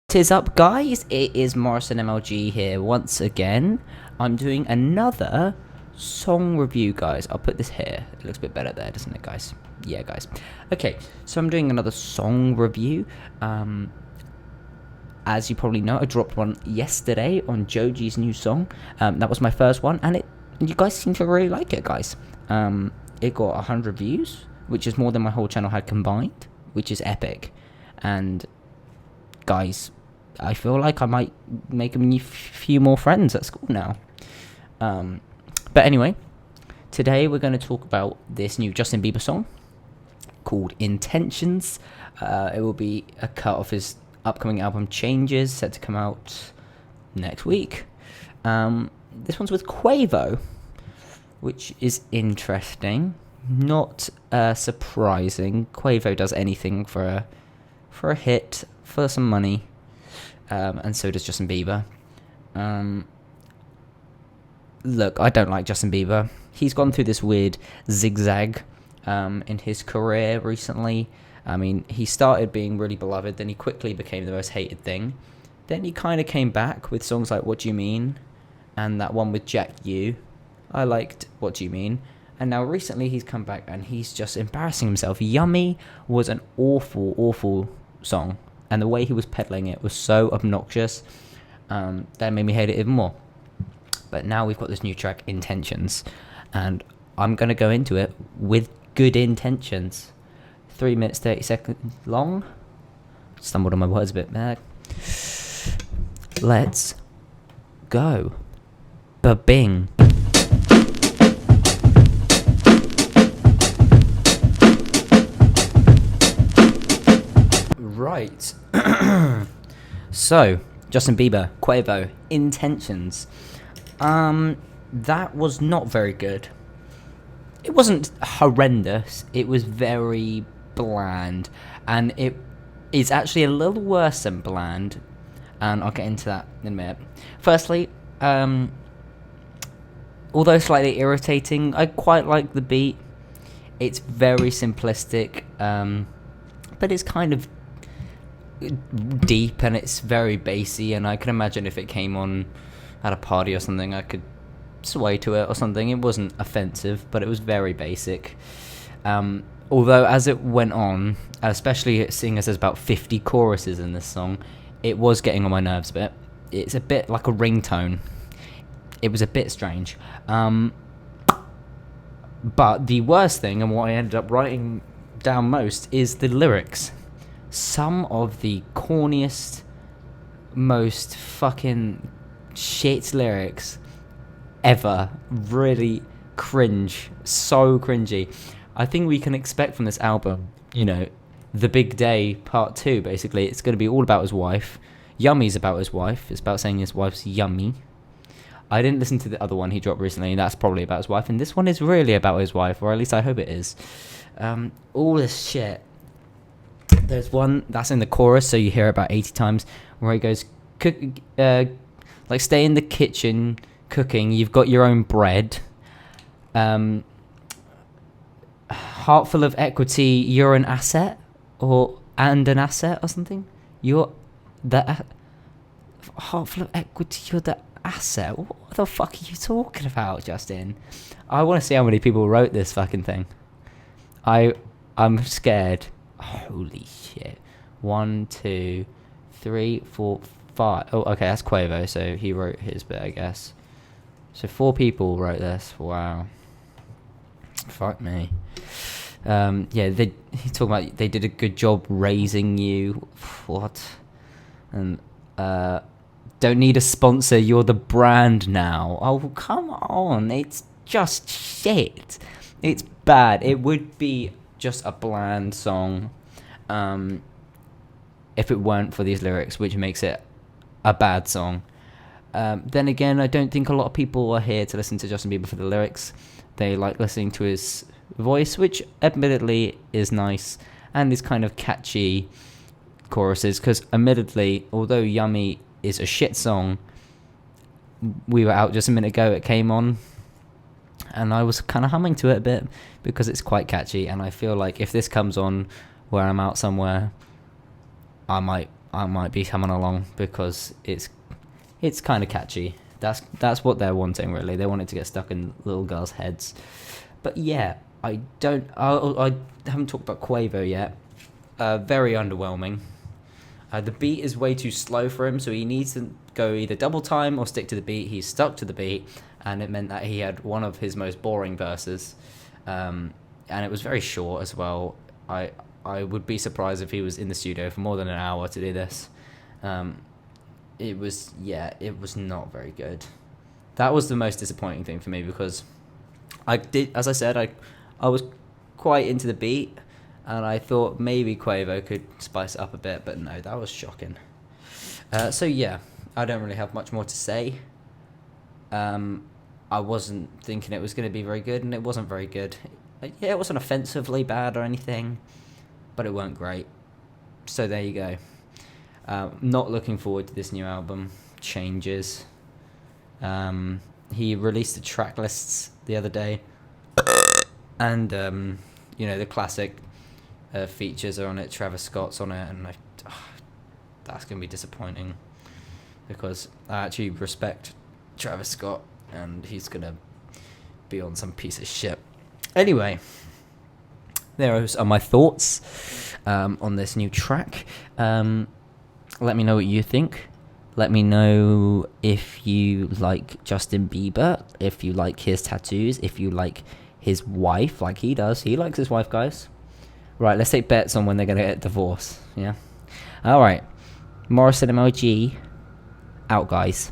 Tis up, guys. It is Morrison MLG here once again. I'm doing another song review, guys. I'll put this here. It looks a bit better there, doesn't it, guys? Yeah, guys. Okay, so I'm doing another song review. As you probably know, I dropped one yesterday on Joji's new song. That was my first one, and you guys seem to really like it, guys. It got 100 views, which is more than my whole channel had combined, which is epic. And guys, I feel like I might make a few more friends at school now. But anyway, today we're going to talk about this new Justin Bieber song called Intentions. It will be a cut of his upcoming album Changes, set to come out next week. This one's with Quavo, which is interesting. Not surprising. Quavo does anything for a hit, for some money, and so does Justin Bieber. Look, I don't like Justin Bieber. He's gone through this weird zigzag in his career recently. I mean, he started being really beloved, then he quickly became the most hated thing. Then he kind of came back with songs like What Do You Mean, and that one with Jack U. I liked What Do You Mean. And now recently he's come back and he's just embarrassing himself. Yummy was an awful, awful song. And the way he was peddling it was so obnoxious that made me hate it even more. But now we've got this new track, Intentions. And I'm going to go into it with good intentions. 3 minutes, 30 seconds long. Stumbled on my words a bit there. Let's go. Ba-bing. Right. So, Justin Bieber, Quavo, Intentions. That was not very good. It wasn't horrendous. It was very bland, and it is actually a little worse than bland, and I'll get into that in a minute. Firstly, although slightly irritating, I quite like the beat. It's very simplistic, but it's kind of deep and it's very bassy, and I can imagine if it came on at a party or something, I could sway to it or something. It wasn't offensive, but it was very basic. Although as it went on, especially seeing as there's about 50 choruses in this song, it was getting on my nerves a bit. It's a bit like a ringtone. It was a bit strange. But the worst thing, and what I ended up writing down most, is the lyrics. Some of the corniest, most fucking shit lyrics ever. Really cringe. So cringy. I think we can expect from this album, The Big Day Part 2, basically. It's going to be all about his wife. Yummy's about his wife. It's about saying his wife's yummy. I didn't listen to the other one he dropped recently. That's probably about his wife. And this one is really about his wife, or at least I hope it is. All this shit. There's one that's in the chorus, so you hear it about 80 times, where he goes, stay in the kitchen cooking, you've got your own bread. Heart full of equity, you're an asset, and an asset or something. You're the heart full of equity, you're the asset. What the fuck are you talking about, Justin? I want to see how many people wrote this fucking thing. I'm scared. Holy shit. 1, 2, 3, 4, 5. Oh, okay, that's Quavo, so he wrote his bit, I guess. So 4 people wrote this. Wow. Fuck me. He talking about they did a good job raising you. What? And don't need a sponsor, you're the brand now. Oh, come on. It's just shit. It's bad. It would be just a bland song if it weren't for these lyrics, which makes it a bad song. Then again, I don't think a lot of people are here to listen to Justin Bieber for the lyrics. They like listening to his voice, which admittedly is nice, and is kind of catchy choruses, because admittedly, although Yummy is a shit song, we were out just a minute ago, it came on, and I was kind of humming to it a bit, because it's quite catchy, and I feel like if this comes on where I'm out somewhere, I might I might be coming along because it's kind of catchy. That's what they're wanting, really. They want it to get stuck in little girls' heads. But yeah, I haven't talked about Quavo yet. Very underwhelming. The beat is way too slow for him, so he needs to go either double time or stick to the beat. He's stuck to the beat, and it meant that he had one of his most boring verses, and it was very short as well. I would be surprised if he was in the studio for more than an hour to do this. It was not very good. That was the most disappointing thing for me because as I said, I was quite into the beat. And I thought maybe Quavo could spice it up a bit, but no, that was shocking. So yeah, I don't really have much more to say. I wasn't thinking it was going to be very good, and it wasn't very good. Yeah, it wasn't offensively bad or anything, but it weren't great. So there you go. Not looking forward to this new album, Changes. He released the track lists the other day, and the classic features are on it. Travis Scott's on it, and that's gonna be disappointing because I actually respect Travis Scott, and he's gonna be on some piece of shit. Anyway, there are my thoughts on this new track. Let me know what you think. Let me know if you like Justin Bieber, if you like his tattoos, if you like his wife, like he does. He likes his wife, guys. Right, let's take bets on when they're going to get a divorce, yeah? Alright, Morrison MLG, out, guys.